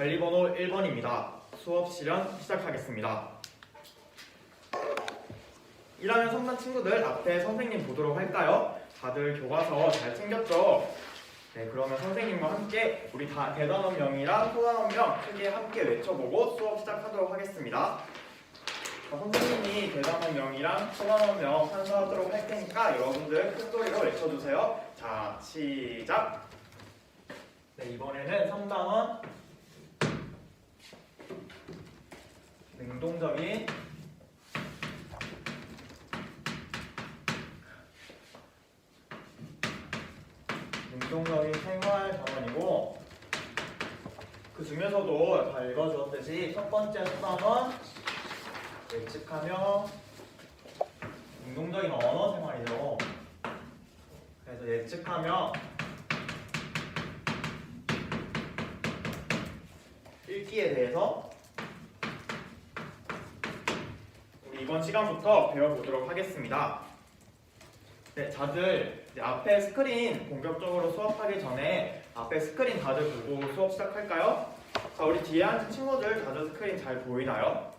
관리번호 1번입니다. 수업 실현 시작하겠습니다. 1학년 3반 친구들 앞에 선생님 보도록 할까요? 다들 교과서 잘 챙겼죠? 네, 그러면 선생님과 함께 우리 다 대단원명이랑 소단원명 크게 함께 외쳐보고 수업 시작하도록 하겠습니다. 선생님이 대단원명이랑 소단원명 산수하도록 할 테니까 여러분들 큰 소리로 외쳐주세요. 자, 시작! 네, 이번에는 3단원 능동적인 생활 전원이고, 그 중에서도 잘 읽어주었듯이 첫 번째 3단원 예측하며 능동적인 언어 생활이죠. 그래서 예측하며 읽기에 대해서 우리 이번 시간부터 배워보도록 하겠습니다. 네, 다들 앞에 스크린 본격적으로 수업하기 전에 앞에 스크린 다들 보고 수업 시작할까요? 자, 우리 뒤에 앉은 친구들 다들 스크린 잘 보이나요?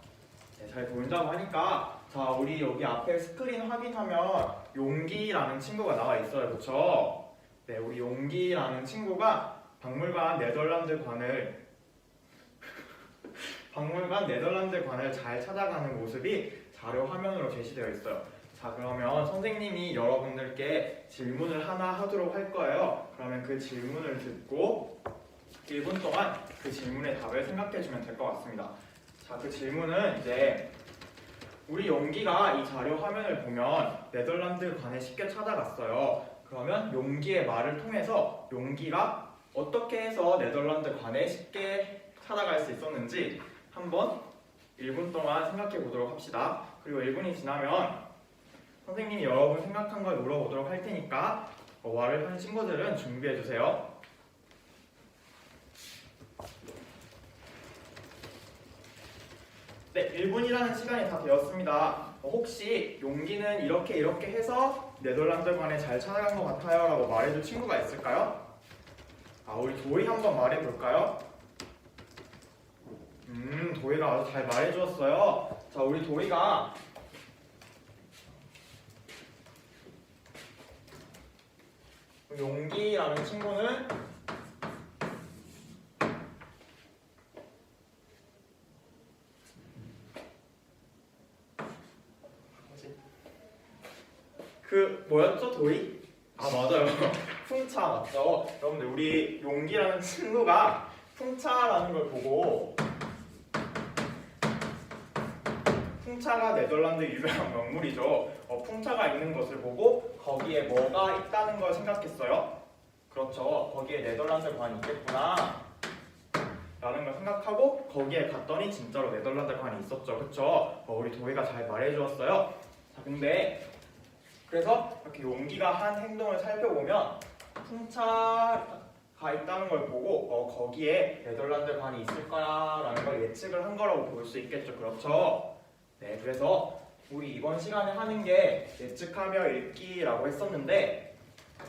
네, 잘 보인다고 하니까 자, 우리 여기 앞에 스크린 확인하면 용기라는 친구가 나와 있어요. 그렇죠? 네, 우리 용기라는 친구가 박물관 네덜란드 관을 잘 찾아가는 모습이 자료 화면으로 제시되어 있어요. 자, 그러면 선생님이 여러분들께 질문을 하나 하도록 할 거예요. 그러면 그 질문을 듣고 1분 동안 그 질문의 답을 생각해 주면 될 것 같습니다. 자, 그 질문은 이제 우리 용기가 이 자료 화면을 보면 네덜란드 관에 쉽게 찾아갔어요. 그러면 용기의 말을 통해서 용기가 어떻게 해서 네덜란드 관에 쉽게 찾아갈 수 있었는지 한번 1분 동안 생각해 보도록 합시다. 그리고 1분이 지나면 선생님이 여러분 생각한 걸 물어보도록 할 테니까 말을 한 친구들은 준비해 주세요. 네, 1분이라는 시간이 다 되었습니다. 혹시 용기는 이렇게 해서 네덜란드관에 잘 찾아간 것 같아요 라고 말해줄 친구가 있을까요? 우리 도희 한번 말해볼까요? 도희가 아주 잘 말해주었어요. 자, 우리 도희가 용기라는 친구는 뭐였죠, 도희? 맞아요. 풍차 맞죠? 여러분들 우리 용기라는 친구가 풍차라는 걸 보고 풍차가 네덜란드 유명한 명물이죠. 풍차가 있는 것을 보고 거기에 뭐가 있다는 걸 생각했어요. 그렇죠. 거기에 네덜란드 관이 있겠구나 라는 걸 생각하고 거기에 갔더니 진짜로 네덜란드 관이 있었죠. 그렇죠? 우리 도희가 잘 말해주었어요. 자, 근데 그래서 이렇게 용기가 한 행동을 살펴보면 풍차가 있다는 걸 보고 거기에 네덜란드 관이 있을 거야라는 걸 예측을 한 거라고 볼 수 있겠죠. 그렇죠? 네, 그래서 우리 이번 시간에 하는 게 예측하며 읽기라고 했었는데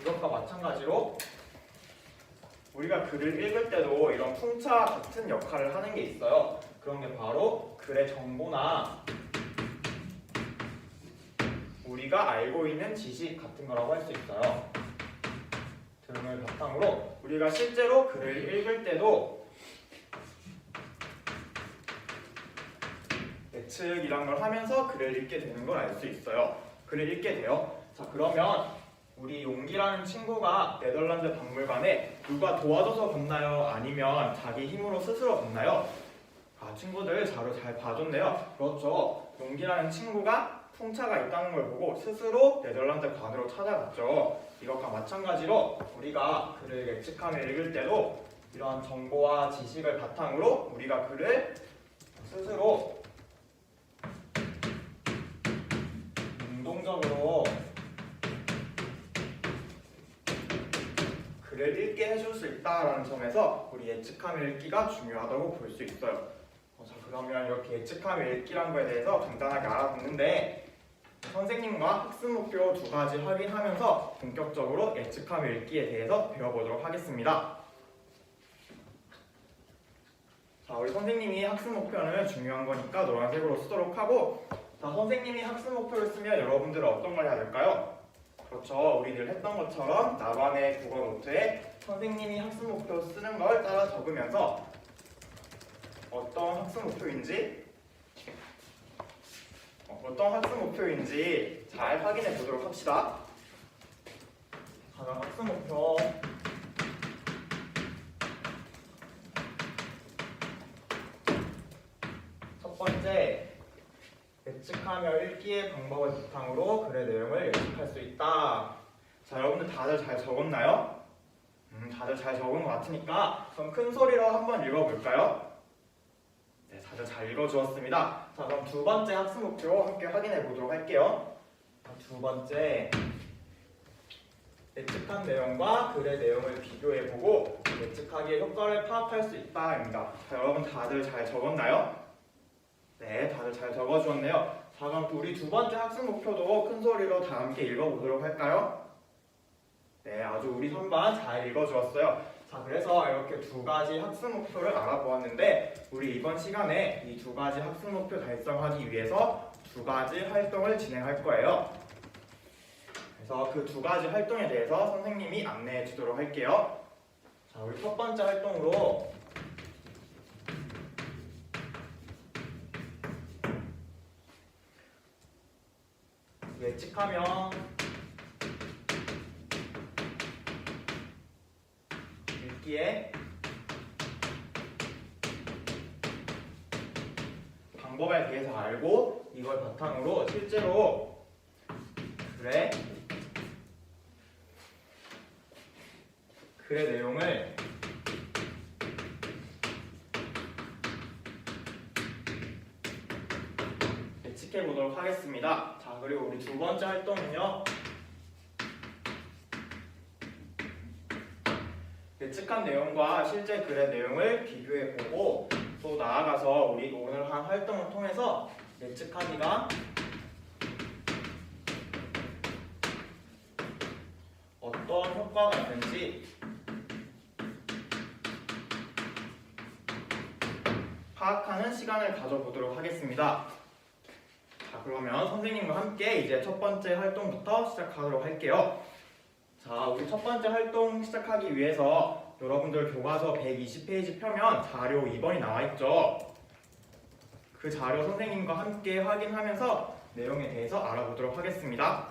이것과 마찬가지로 우리가 글을 읽을 때도 이런 풍차 같은 역할을 하는 게 있어요. 그런 게 바로 글의 정보나 우리가 알고 있는 지식 같은 거라고 할 수 있어요. 등을 바탕으로 우리가 실제로 글을 읽을 때도 예측이란 걸 하면서 글을 읽게 되는 걸 알 수 있어요. 글을 읽게 돼요. 자, 그러면 우리 용기라는 친구가 네덜란드 박물관에 누가 도와줘서 갔나요? 아니면 자기 힘으로 스스로 갔나요? 친구들 자료 잘 봐줬네요. 그렇죠. 용기라는 친구가 풍차가 있다는 걸 보고 스스로 네덜란드 관으로 찾아갔죠. 이것과 마찬가지로 우리가 글을 예측하며 읽을 때도 이러한 정보와 지식을 바탕으로 우리가 글을 스스로 능동적으로 글을 읽게 해줄 수 있다는 점에서 우리 예측하며 읽기가 중요하다고 볼 수 있어요. 자, 그러면 이렇게 예측하며 읽기란 거에 대해서 간단하게 알아봤는데 선생님과 학습 목표 두 가지 확인하면서 본격적으로 예측하며 읽기에 대해서 배워보도록 하겠습니다. 자, 우리 선생님이 학습 목표는 중요한 거니까 노란색으로 쓰도록 하고, 자, 선생님이 학습 목표를 쓰면 여러분들은 어떤 걸 해야 될까요? 그렇죠. 우리 늘 했던 것처럼 나만의 국어 노트에 선생님이 학습 목표 쓰는 걸 따라 적으면서 어떤 학습 목표인지 잘 확인해 보도록 합시다. 자, 그럼 학습 목표 첫 번째, 예측하며 읽기의 방법을 바탕으로 글의 내용을 예측할 수 있다. 자, 여러분들 다들 잘 적었나요? 다들 잘 적은 것 같으니까 그럼 큰 소리로 한번 읽어볼까요? 네, 다들 잘 읽어주었습니다. 자, 그럼 두 번째 학습 목표 함께 확인해 보도록 할게요. 두 번째, 예측한 내용과 글의 내용을 비교해보고 예측하기의 효과를 파악할 수 있다입니다. 자, 여러분 다들 잘 적었나요? 네, 다들 잘 적어주었네요. 자, 그럼 우리 두 번째 학습 목표도 큰 소리로 다 함께 읽어보도록 할까요? 네, 아주 우리 선반 잘 읽어주었어요. 자, 그래서 이렇게 두 가지 학습 목표를 알아보았는데 우리 이번 시간에 이 두 가지 학습 목표 달성하기 위해서 두 가지 활동을 진행할 거예요. 그래서 그 두 가지 활동에 대해서 선생님이 안내해 주도록 할게요. 자, 우리 첫 번째 활동으로 예측하며 읽기의 방법에 대해서 알고 이걸 바탕으로 실제로 글의 내용을 예측해 보도록 하겠습니다. 자, 그리고 우리 두 번째 활동은요, 예측한 내용과 실제 글의 내용을 비교해 보고 또 나아가서 우리 오늘 한 활동을 통해서 예측하기가 어떤 효과가 있는지 파악하는 시간을 가져보도록 하겠습니다. 자, 그러면 선생님과 함께 이제 첫 번째 활동부터 시작하도록 할게요. 자, 우리 첫 번째 활동 시작하기 위해서 여러분들 교과서 120페이지 펴면 자료 2번이 나와 있죠. 그 자료 선생님과 함께 확인하면서 내용에 대해서 알아보도록 하겠습니다.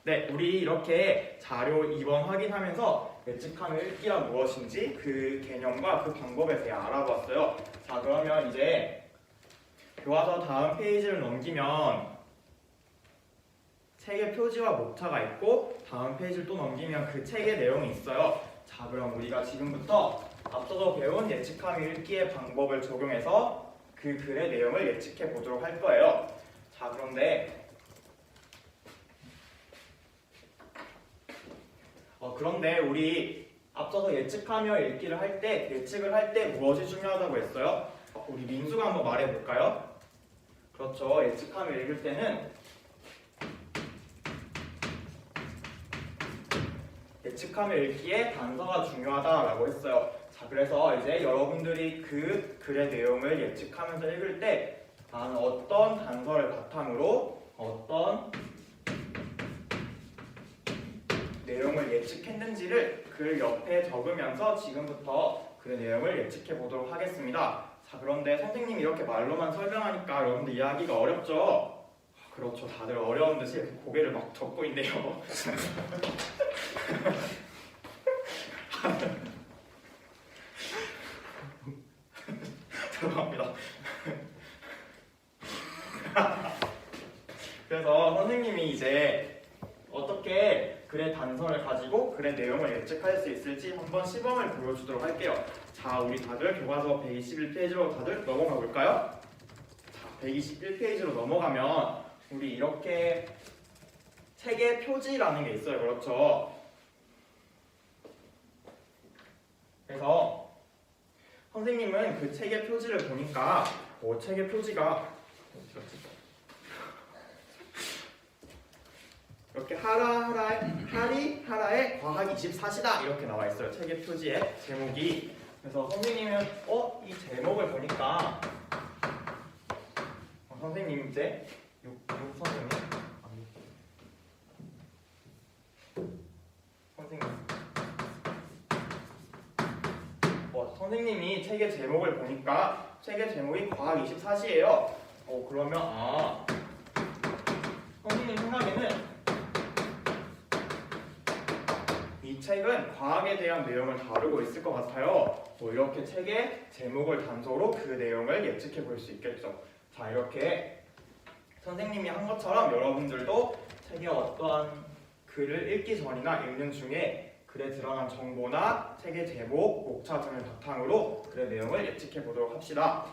네, 우리 이렇게 자료 2번 확인하면서 예측하며 읽기란 무엇인지 그 개념과 그 방법에 대해 알아보았어요. 자, 그러면 이제 교과서 다음 페이지를 넘기면 책의 표지와 목차가 있고 다음 페이지를 또 넘기면 그 책의 내용이 있어요. 자, 그럼 우리가 지금부터 앞서서 배운 예측하며 읽기의 방법을 적용해서 그 글의 내용을 예측해 보도록 할 거예요. 자, 그런데 우리 앞서서 예측하며 읽기를 할 때, 예측을 할 때 무엇이 중요하다고 했어요? 우리 민수가 한번 말해볼까요? 그렇죠. 예측하며 읽을 때는 예측하며 읽기에 단서가 중요하다라고 했어요. 자, 그래서 이제 여러분들이 그 글의 내용을 예측하면서 읽을 때 나는 어떤 단서를 바탕으로 어떤 내용을 예측했는지를 글 옆에 적으면서 지금부터 그 내용을 예측해 보도록 하겠습니다. 자, 그런데 선생님이 이렇게 말로만 설명하니까 여러분들 이해하기가 어렵죠? 그렇죠. 다들 어려운 듯이 이렇게 고개를 막 젓고 있네요. 죄송합니다. 그래서 선생님이 이제 어떻게 글의 단서를 가지고 글의 내용을 예측할 수 있을지 한번 시범을 보여주도록 할게요. 자, 우리 다들 교과서 121페이지로 다들 넘어가 볼까요? 자, 121페이지로 넘어가면 우리 이렇게 책의 표지라는 게 있어요. 그렇죠? 그래서 선생님은 그 책의 표지를 보니까 책의 표지가 이렇게 하라의 과학 24시다 이렇게 나와 있어요. 책의 표지에 제목이. 그래서 선생님은 이 제목을 보니까 선생님 이제 육 선생님 선생님이 책의 제목을 보니까 책의 제목이 과학 24시예요. 그러면 선생님 생각에는 이 책은 과학에 대한 내용을 다루고 있을 것 같아요. 이렇게 책의 제목을 단서로 그 내용을 예측해 볼 수 있겠죠. 자, 이렇게 선생님이 한 것처럼 여러분들도 책의 어떠한 글을 읽기 전이나 읽는 중에 글에 드러난 정보나 책의 제목, 목차 등을 바탕으로 글의 내용을 예측해 보도록 합시다.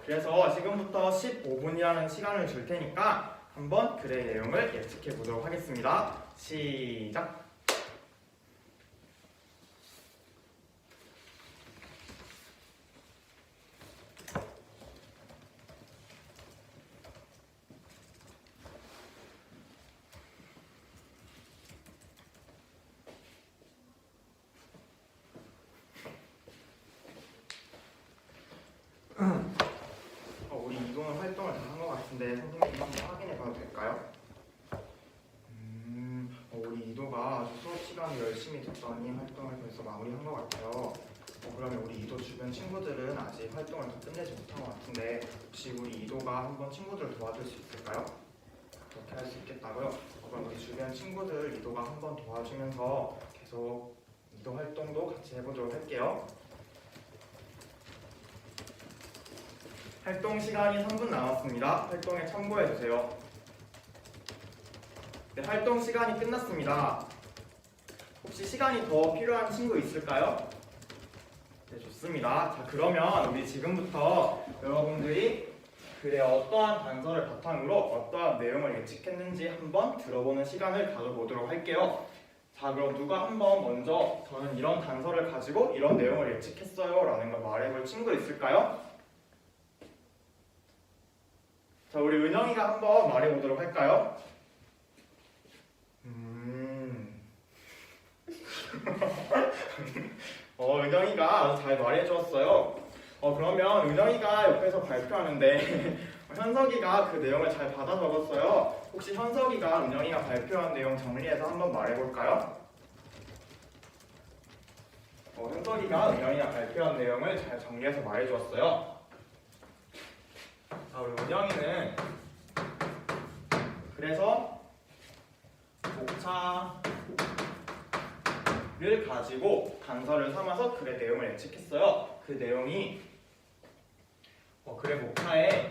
그래서 지금부터 15분이라는 시간을 줄 테니까 한번 글의 내용을 예측해 보도록 하겠습니다. 시작! 우리 이동은 활동을 다 한 것 같은데 선생님 한번 확인해 봐도 될까요? 우리 이도가 아주 수업 시간에 열심히 듣더니 활동을 벌써 마무리한 것 같아요. 그러면 우리 이도 주변 친구들은 아직 활동을 다 끝내지 못한 것 같은데 혹시 우리 이도가 한번 친구들을 도와줄 수 있을까요? 그렇게 할 수 있겠다고요? 그럼 우리 주변 친구들 이도가 한번 도와주면서 계속 이도 활동도 같이 해보도록 할게요. 활동 시간이 3분 남았습니다. 활동에 참고해주세요. 네, 활동 시간이 끝났습니다. 혹시 시간이 더 필요한 친구 있을까요? 네, 좋습니다. 자, 그러면 우리 지금부터 여러분들이 글에 어떠한 단서를 바탕으로 어떠한 내용을 예측했는지 한번 들어보는 시간을 가져보도록 할게요. 자, 그럼 누가 한번 먼저 저는 이런 단서를 가지고 이런 내용을 예측했어요 라는 걸 말해볼 친구 있을까요? 자, 우리 은영이가 한번 말해보도록 할까요? 은영이가 아주 잘 말해주었어요. 그러면 은영이가 옆에서 발표하는데 현석이가 그 내용을 잘 받아 적었어요. 혹시 현석이가 은영이가 발표한 내용 정리해서 한번 말해볼까요? 현석이가 은영이가 발표한 내용을 잘 정리해서 말해주었어요. 자, 우리 은영이는 그래서 목차를 가지고 단서를 삼아서 글의 내용을 예측했어요. 그 내용이 글의 목차에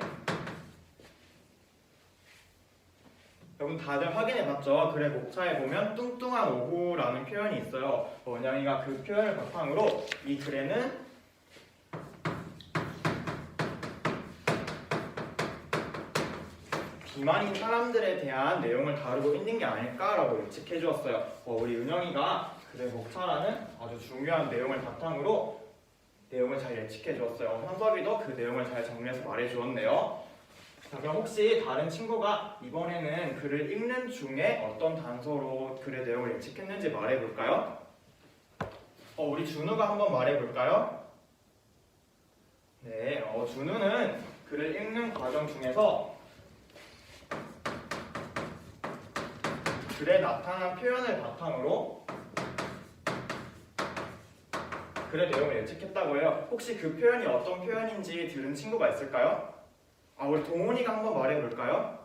여러분 다들 확인해봤죠? 글의 목차에 보면 뚱뚱한 오후라는 표현이 있어요. 은영이가 그 표현을 바탕으로 이 글에는 비만인 사람들에 대한 내용을 다루고 있는 게 아닐까라고 예측해 주었어요. 우리 은영이가 글의 목차라는 아주 중요한 내용을 바탕으로 내용을 잘 예측해 주었어요. 현석이도 그 내용을 잘 정리해서 말해 주었네요. 자, 그럼 혹시 다른 친구가 이번에는 글을 읽는 중에 어떤 단서로 글의 내용을 예측했는지 말해 볼까요? 우리 준우가 한번 말해 볼까요? 네, 준우는 글을 읽는 과정 중에서 글에 나타난 표현을 바탕으로 글의 내용을 예측했다고 해요. 혹시 그 표현이 어떤 표현인지 들은 친구가 있을까요? 우리 동훈이가 한번 말해볼까요?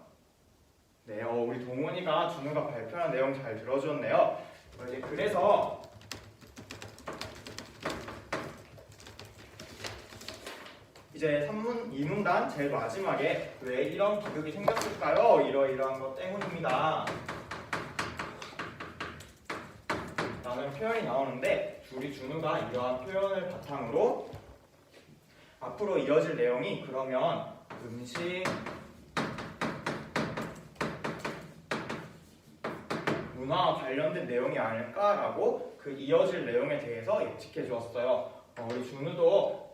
네, 우리 동훈이가 준우가 발표한 내용 잘 들어주었네요. 이제 그래서 이제 2문단 제일 마지막에 왜 이런 비극이 생겼을까요? 이러이러한 것 때문입니다. 라는 표현이 나오는데 우리 준우가 이러한 표현을 바탕으로 앞으로 이어질 내용이 그러면 음식, 문화와 관련된 내용이 아닐까라고 그 이어질 내용에 대해서 예측해 주었어요. 우리 준우도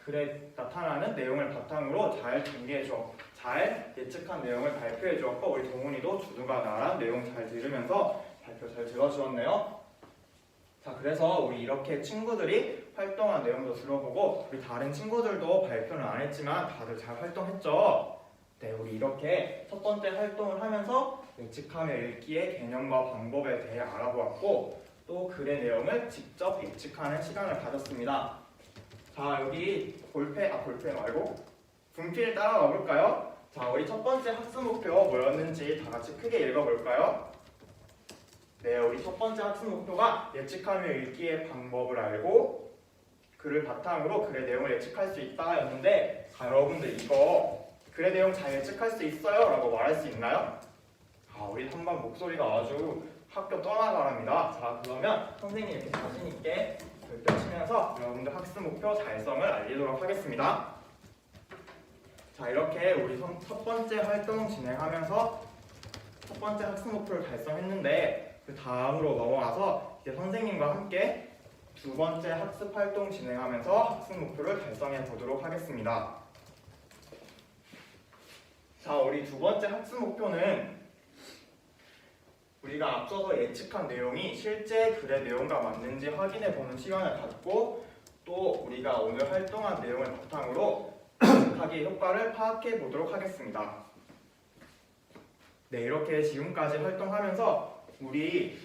글에 나타나는 내용을 바탕으로 잘 정리해줘. 잘 예측한 내용을 발표해 주었고 우리 동훈이도 주두가 나란 내용 잘 들으면서 발표 잘 들어주었네요. 자, 그래서 우리 이렇게 친구들이 활동한 내용도 들어보고 우리 다른 친구들도 발표는 안 했지만 다들 잘 활동했죠? 네, 우리 이렇게 첫 번째 활동을 하면서 예측하며 읽기의 개념과 방법에 대해 알아보았고 또 글의 내용을 직접 예측하는 시간을 가졌습니다. 자, 여기 볼펜 말고 분필 따라가 볼까요? 자, 우리 첫 번째 학습 목표 뭐였는지 다 같이 크게 읽어볼까요? 네, 우리 첫 번째 학습 목표가 예측하며 읽기의 방법을 알고 글을 바탕으로 글의 내용을 예측할 수 있다 였는데 자, 여러분들 이거 글의 내용 잘 예측할 수 있어요? 라고 말할 수 있나요? 우리 한번 목소리가 아주 학교 떠나가랍니다. 자, 그러면 선생님이 이렇게 자신있게 발표 치면서 여러분들 학습 목표 달성을 알리도록 하겠습니다. 자, 이렇게 우리 첫 번째 활동 진행하면서 첫 번째 학습 목표를 달성했는데 그 다음으로 넘어가서 이제 선생님과 함께 두 번째 학습 활동 진행하면서 학습 목표를 달성해 보도록 하겠습니다. 자, 우리 두 번째 학습 목표는 우리가 앞서서 예측한 내용이 실제 글의 내용과 맞는지 확인해 보는 시간을 갖고 또 우리가 오늘 활동한 내용을 바탕으로 예측하기의 효과를 파악해 보도록 하겠습니다. 네, 이렇게 지금까지 활동하면서 우리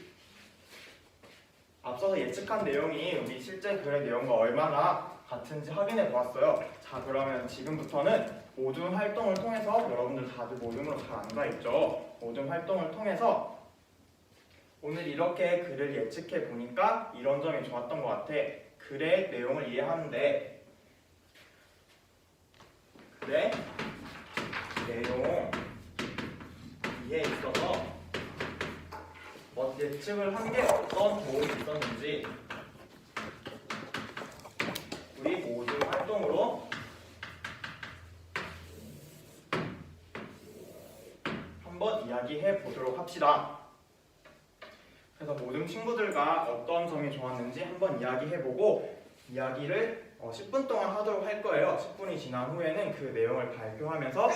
앞서서 예측한 내용이 우리 실제 글의 내용과 얼마나 같은지 확인해 보았어요. 자, 그러면 지금부터는 모둠 활동을 통해서 여러분들 다들 모둠으로 잘 앉아있죠? 모둠 활동을 통해서 오늘 이렇게 글을 예측해 보니까 이런 점이 좋았던 것 같아. 글의 내용을 이해하는데 글의 내용 이해에 있어서 예측을 한 게 어떤 도움이 있었는지 우리 모둠 활동으로 한번 이야기해 보도록 합시다. 그래서 모든 친구들과 어떤 점이 좋았는지 한번 이야기해보고 이야기를 10분 동안 하도록 할 거예요. 10분이 지난 후에는 그 내용을 발표하면서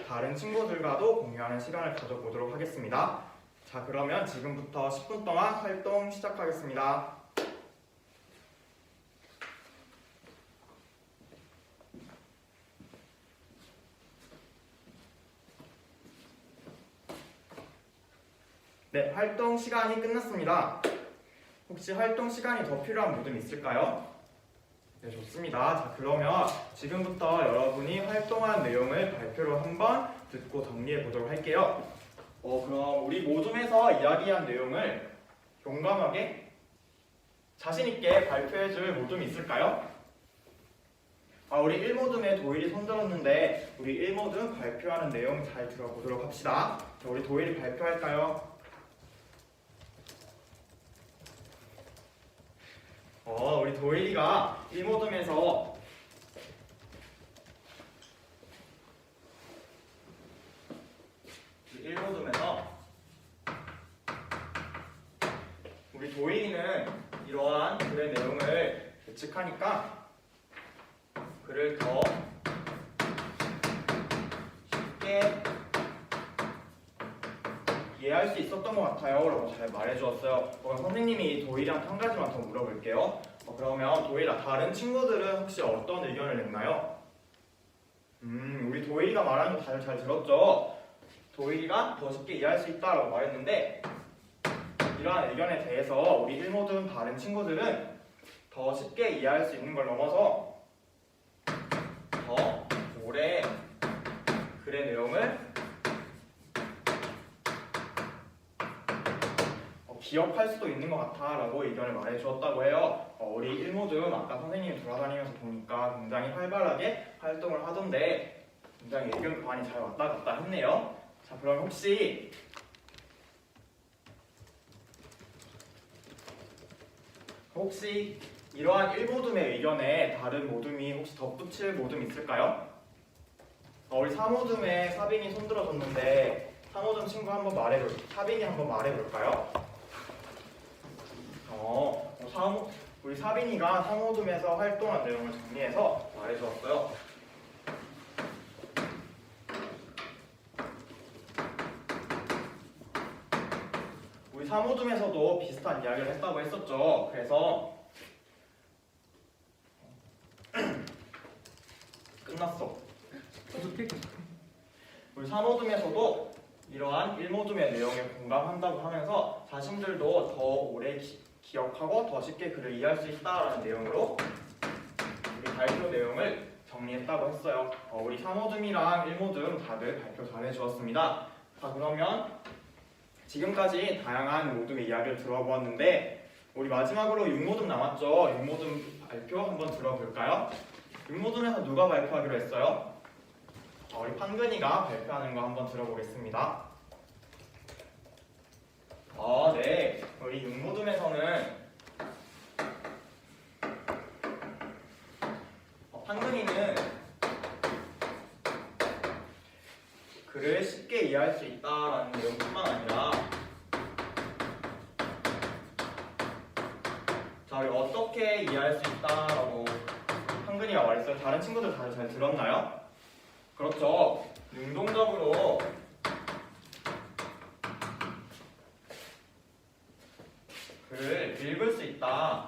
다른 친구들과도 공유하는 시간을 가져보도록 하겠습니다. 자, 그러면 지금부터 10분 동안 활동 시작하겠습니다. 네, 활동 시간이 끝났습니다. 혹시 활동 시간이 더 필요한 모둠 있을까요? 네, 좋습니다. 자, 그러면 지금부터 여러분이 활동한 내용을 발표로 한번 듣고 정리해 보도록 할게요. 그럼 우리 모둠에서 이야기한 내용을 용감하게 자신있게 발표해 줄 모둠이 있을까요? 우리 1모둠에 도일이 손들었는데 우리 1모둠 발표하는 내용 잘 들어보도록 합시다. 자, 우리 도일이 발표할까요? 우리 도일이가 1모둠에서 우리 도일이는 이러한 글의 내용을 예측하니까 글을 더 쉽게 이해할 수 있었던 것 같아요 라고 잘 말해주었어요. 그럼 선생님이 도일이한테 한 가지만 더 물어볼게요. 그러면 도일아, 다른 친구들은 혹시 어떤 의견을 냈나요? 우리 도일이가 말하는 거 다들 잘 들었죠? 도일이가 더 쉽게 이해할 수 있다라고 말했는데 이러한 의견에 대해서 우리 1모든 다른 친구들은 더 쉽게 이해할 수 있는 걸 넘어서 더 오래 글의 내용을 기억할 수도 있는 것 같아 라고 의견을 말해주었다고 해요. 우리 1모든 아까 선생님이 돌아다니면서 보니까 굉장히 활발하게 활동을 하던데 굉장히 의견 교환이 잘 왔다 갔다 했네요. 자, 그럼 혹시 이러한 1모둠의 의견에 다른 모둠이 혹시 덧붙일 모둠 있을까요? 우리 3모둠에 사빈이 손들어줬는데 3모둠 친구 사빈이 한번 말해볼까요? 우리 사빈이가 3모둠에서 활동한 내용을 정리해서 말해주었어요. 우리 3호dum에서도 비슷한 이야기를 했다고 했었죠. 그래서 끝났어. 우리 3호dum에서도 이러한 1모둠의 내용에 공감한다고 하면서 자신들도 더 오래 기억하고 더 쉽게 글을 이해할 수 있다라는 내용으로 우리 발표 내용을 정리했다고 했어요. 우리 3모둠이랑 1모둠 다들 발표 잘 해주었습니다. 자, 그러면 지금까지 다양한 모둠의 이야기를 들어보았는데 우리 마지막으로 6모둠 남았죠. 6모둠 발표 한번 들어볼까요? 6모둠에서 누가 발표하기로 했어요? 우리 판근이가 발표하는 거 한번 들어보겠습니다. 네. 우리 6모둠에서는 판근이는 글을 쉽게 이해할 수 있다라는 내용뿐만 아니라 자, 우리 어떻게 이해할 수 있다라고 판근이가 말했어요. 다른 친구들 다들 잘 들었나요? 그렇죠. 능동적으로 글을 읽을 수 있다.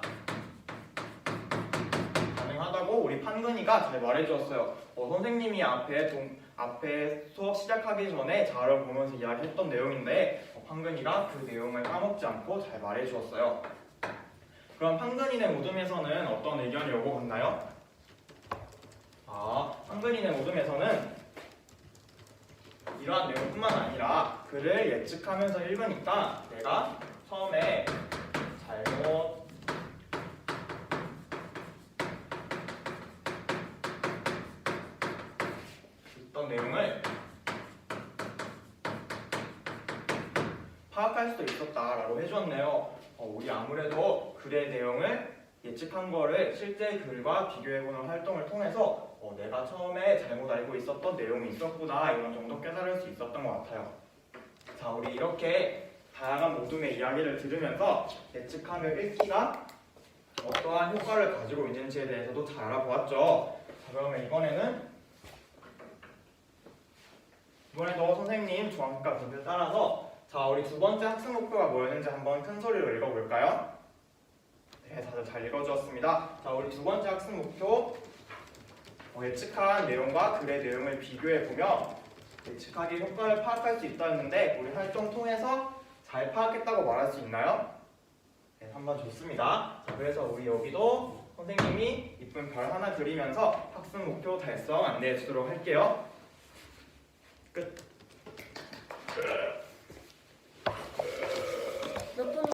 가능하다고 우리 판근이가 잘 말해주었어요. 선생님이 앞에 수업 시작하기 전에 자료를 보면서 이야기했던 내용인데 판근이가 그 내용을 까먹지 않고 잘 말해주었어요. 그럼 판근이네 모둠에서는 어떤 의견이 오고 갔나요? 판근이네 모둠에서는 이러한 내용뿐만 아니라 글을 예측하면서 읽으니까 내가 처음에 잘못 듣던 내용을 파악할 수도 있었다라고 해주었네요. 우리 아무래도 글의 내용을 예측한 거를 실제 글과 비교해보는 활동을 통해서 내가 처음에 잘못 알고 있었던 내용이 있었구나 이런 정도 깨달을 수 있었던 것 같아요. 자, 우리 이렇게 다양한 모둠의 이야기를 들으면서 예측하며 읽기가 어떠한 효과를 가지고 있는지에 대해서도 잘 알아보았죠. 자, 그러면 이번에도 선생님 중앙평가 답을 따라서 자, 우리 두 번째 학습 목표가 뭐였는지 한번 큰 소리로 읽어볼까요? 네, 다들 잘 읽어주었습니다. 자, 우리 두 번째 학습 목표 예측한 내용과 글의 내용을 비교해보며 예측하기의 효과를 파악할 수 있다 했는데 우리 활동 통해서 잘 파악했다고 말할 수 있나요? 네, 3번 좋습니다. 자, 그래서 우리 여기도 선생님이 이쁜 별 하나 그리면서 학습 목표 달성 안내해 주도록 할게요. 끝.